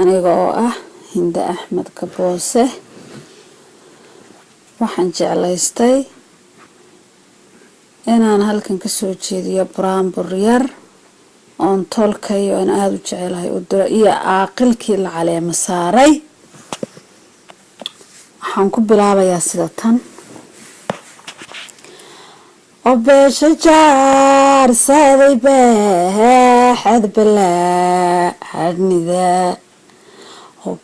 anigoo Hinda Axmed Kaboose waxaan jeclaystay inaan halkan ka soo jeediyo Buraanbur yar oon tolkayo aan aad u jecelahay u diro iyo caaqilkii la caleema saaray. waxaan ku bilaabayaa sida tan: beesha jaarsaday baaxad balaadhnida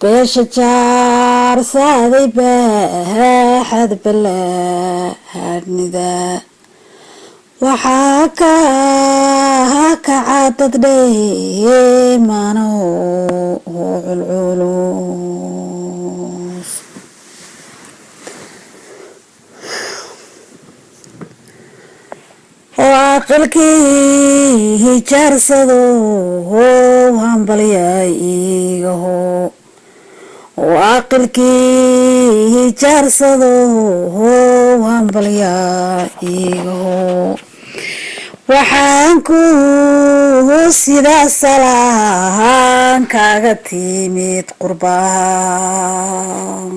beesha jaarsaday baaxad balaadhnida waxaa ka cadad dheemano culculus caaqilkii jaarsado hambalyaa igaho caaqilkii jaarsado hambalyaa igaho waxaan ku sidaa salahan kaaga timid qurbaan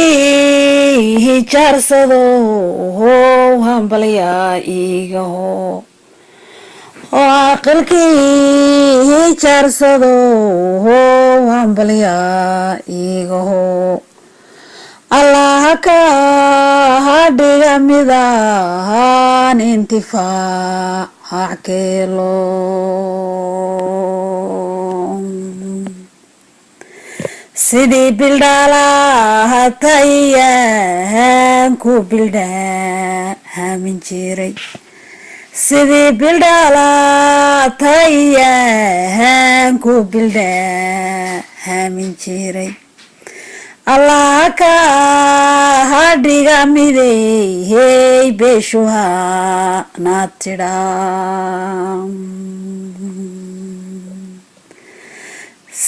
caaqilkii jaarsado hambalyaa igaho caaqilkii jaarsado hambalyaa igaho allaha ka dhiga midaan intifaac keelo sidii bildhaalaha tayaan ku bildhaamin jiray sidii bildhaalaha tayaan ku bildhaamin jiray allaha ka dhiga midey beeshuha naad tidhaa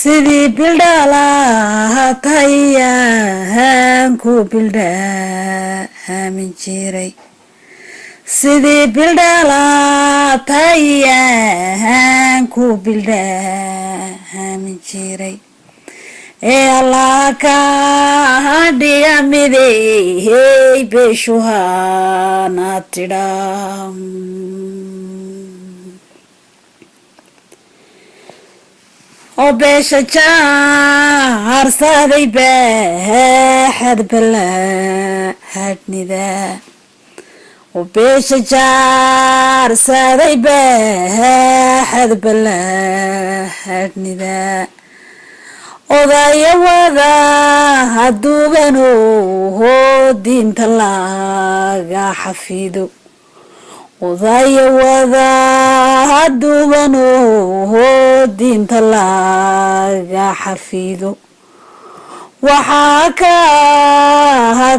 sidii bildhaalaha tayaan ku bildhaamin jiray sidii bildhaalaha tayaan ku bildhaamin jiray allaha ka dhiga midey beeshuha naad tidhaa beesha jaarsaday baaxad balaadhnida beesha jaarsaday baaxad balaadhnida odaya wada haduubano diinta laga xafido odaya wada haduubano diinta laga xafido waxaa ka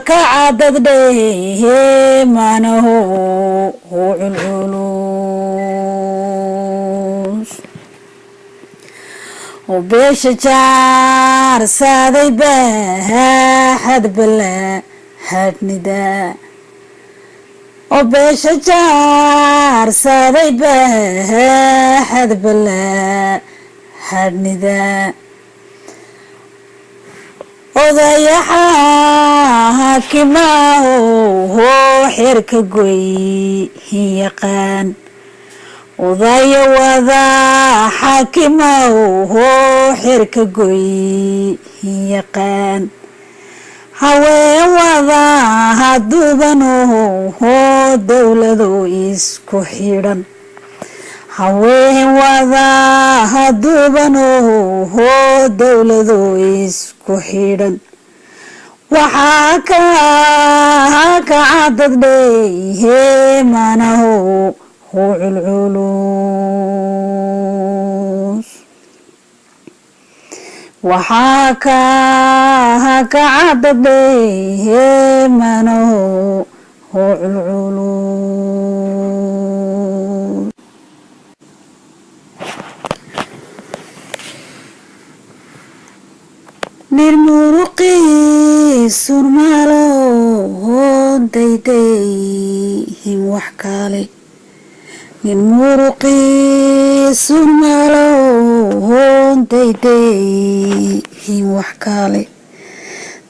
cadad dheemanaho culculus beesha jaarsaday baaxad balaadhnida beesha jaarsaday baaxad balaadhnida odaya xaakimaho xeerka goy yaqaan odaya wada xaakimaho xeerka goy yaqaan haween wada haduubano dowlado isku xidhan haween wada haduubano dowlado isku xidhan waxaa ka cadad dheemanaho culculus waxaa ka cadad dheemanaho culculus nirmuruqii surmaalo dayday wax kale nin muruqiisun maloon daydayin wax kale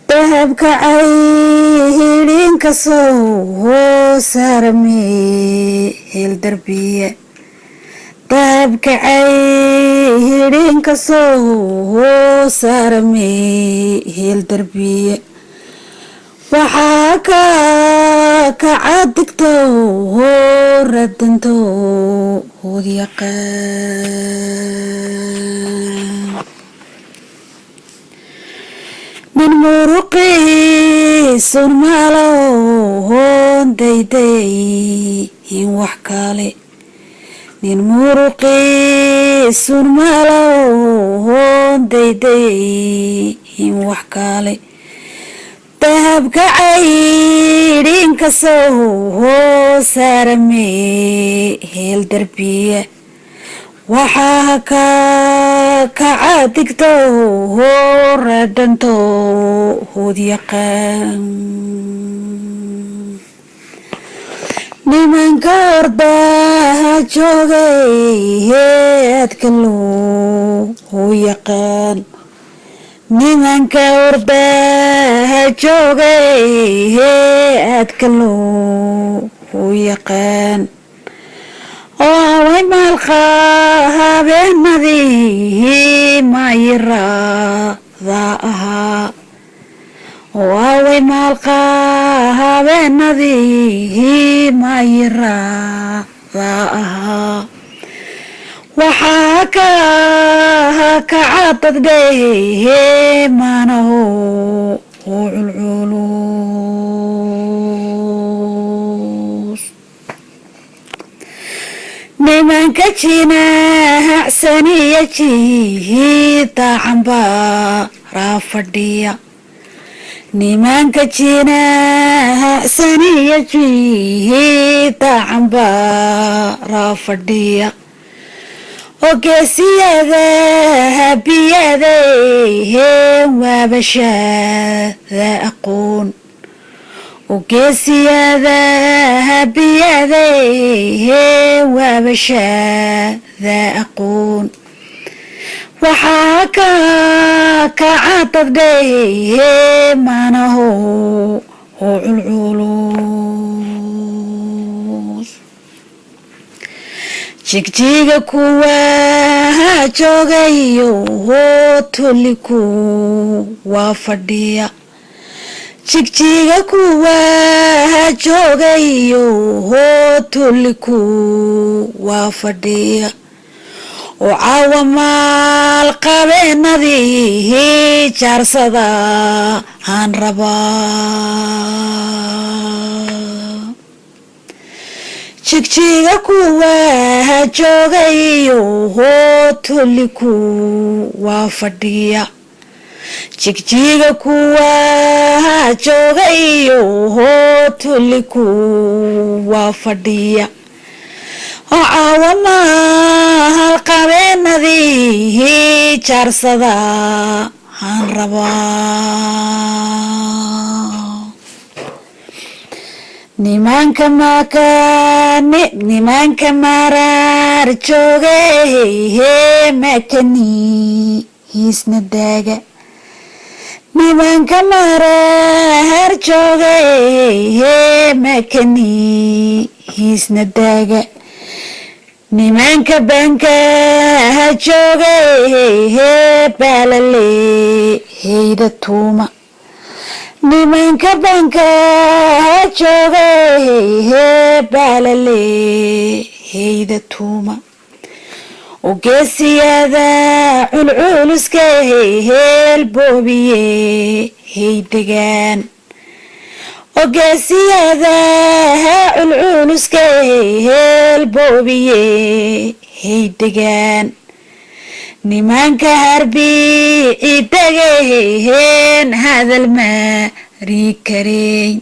dahabkacay hidhiinka soo saarmee heel darbiye dahabkacay hidhiinka soo saarmee heel darbiye waxaa kacadigto radanto hood yaqaan nin muruqiisun maloon daydayin wax kale nin muruqiisun maloon daydayin wax kale dahabkacay hidhiinka soo saarmee heel darbiye waxaa kacadigto radanto hood yaqaan nimanka ordaha joogay heedka loo yaqaan nimanka ordaha joogay heedka loo yaqaan oo haway maalqa habeenadii mayiraada ahaa oo haway maalqa habeenadii mayiraada ahaa waxaa kacadadgay manaho oo culculus nimanka jinacsaniya jiida cambaaraa fadhiya nimanka jinacsaniya jiida cambaaraa fadhiya ogeesiyada habiyadayheen waabashaada aqoon ogeesiyada habiyadayheen waabashaada aqoon waxaa kacadadgay manaho oo culculus jigjiga kuwa joogayo toliku waa fadhiya jigjiga kuwa joogayo toliku waa fadhiya oo caawa maal qabeenadii jaarsada aan rabaa jigjiga kuwa joogayo toliku waa fadhiya jigjiga kuwa joogayo toliku waa fadhiya oo caawa maal qabeenadii jaarsada aan rabaa nimanka maraar joogay makani hiisna daaga nimanka maraar joogay makani hiisna daaga nimanka banka joogay baalale heyda tuuma nimanka banka joogay baalale heyda tuuma ogeesiyada culculuska heel boobiye hey degaan ogeesiyada culculuska heel boobiye hey degaan nimanka harbici degaheen hadal maari kareyn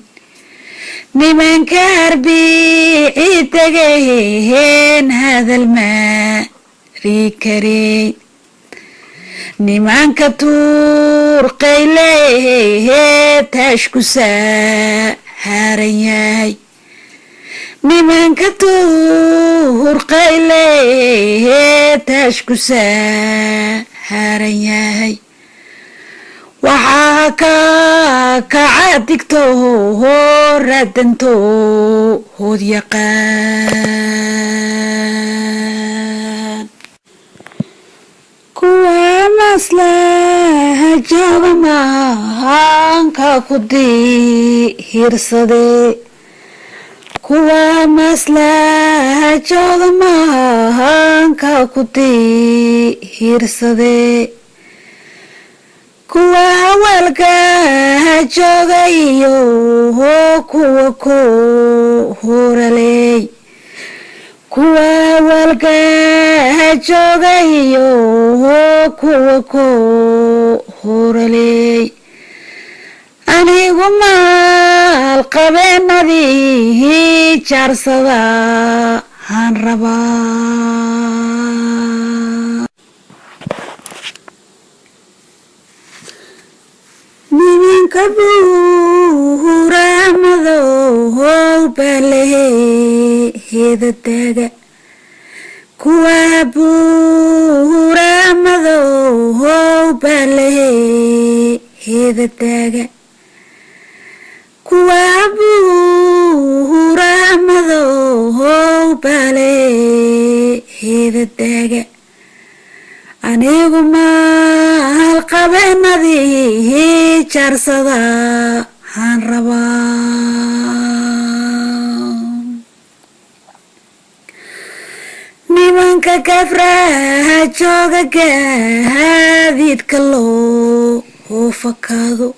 nimanka harbici degaheen hadal maari kareyn nimanka tuurqay leehee taashku saaran yahay nimanka tuurqayle taashku saaran yahay waxaa ka kacadigto radanto hood yaqaan kuwa maslaha jooga mahanka ku dihirsade kuwa maslaha jooga mahanka ku dihirsade kuwa hawalka jooga iyo kuwa ku horaley kuwa hawalka jooga iyo kuwa ku horaley anigu maal qabeenadii jaarsada han rabaa nimanka buraanmadow baleheeda taaga kuwa buraanmadow baleheeda taaga kuwa buraanmadow baleheeda taaga anigu maal qabeenadii jaarsada han rabaa nimanka gafraha jooga gaadiidka loo fakado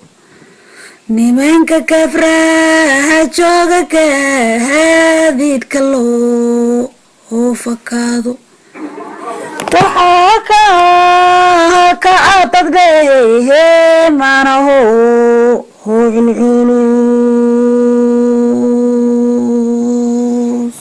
nimanka gafraha jooga gaadiidka loo fakado waxaa ka cadadgehe manaho culculus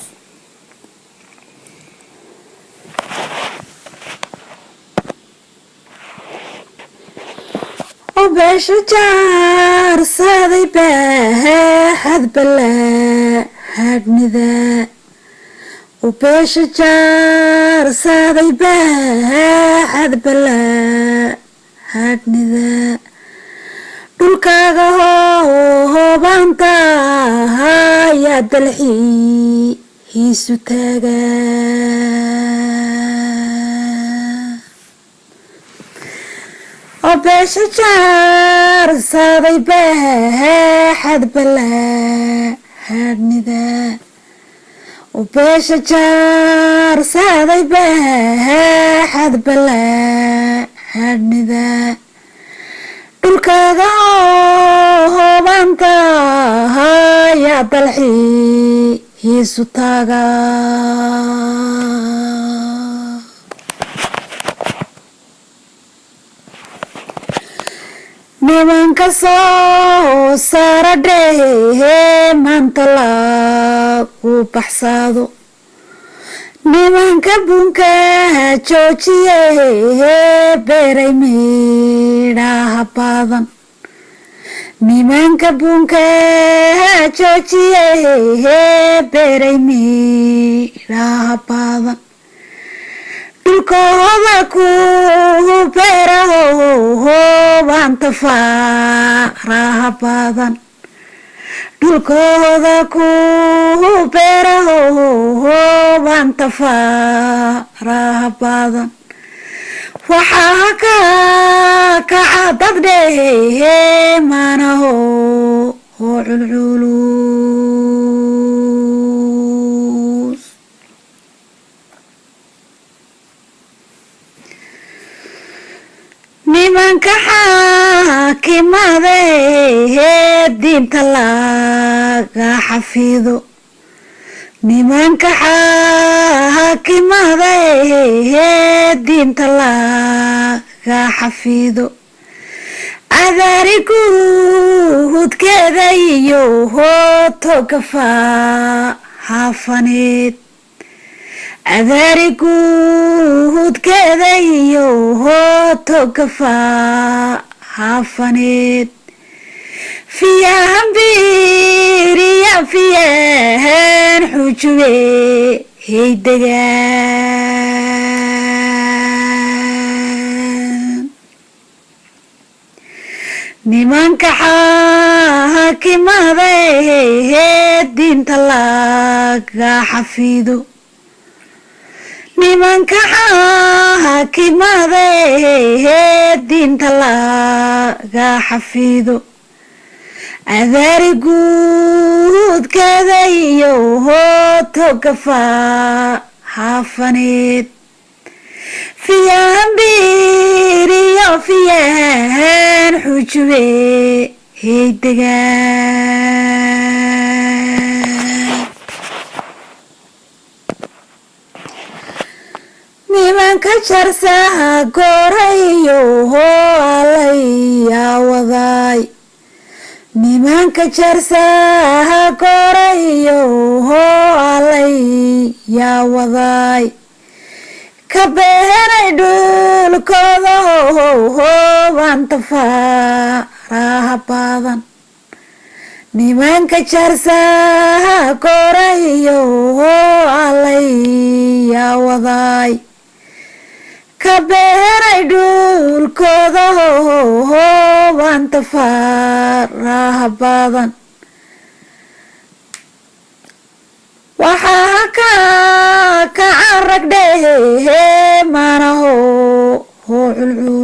beesha jaarsaday baaxad balaadhnida beesha jaarsaday baaxad balaadhnida dhulkaaga hoobanta yaa dalxiisu taaga beesha jaarsaday baaxad balaadhnida beesha jaarsaday baaxad balaadhnida dhulkaaga hoobanta yaa dalxiisu taaga nimanka soo saara dhehe maanta lagu baxsado nimanka bunka joojiye beeray midhaha badan nimanka bunka joojiye beeray midhaha badan dhulkooda ku beeraho hoobanta faaraha badan dhulkooda ku beeraho hoobanta faaraha badan waxaa ka cadadgehe manaho culculus nimanka xaakimadehe diinta laga xafido nimanka xaakimadehe diinta laga xafido cadaari guudkeeda iyo hootogafa hafaneed cadaari guudkeeda iyo hootogafa hafaneed fiyahan biiriya fiyahan xujube haydegaan nimanka xaakimaday diinta laga xafido nimanka xaakimaday diinta laga xafido adaari guudkeeda iyo hootoga faafaneed fiyahan biiriyo fiyahan xujube haydegaan nimanka jarsaha gorayo hoalaya waday nimanka jarsaha gorayo hoalaya waday ka beenay dhulkooda hoobanta faraha badan nimanka jarsaha gorayo hoalaya waday ka beenay dhulkooda hoobanta faraha badan waxaa ka carag dhehe manaho culcuul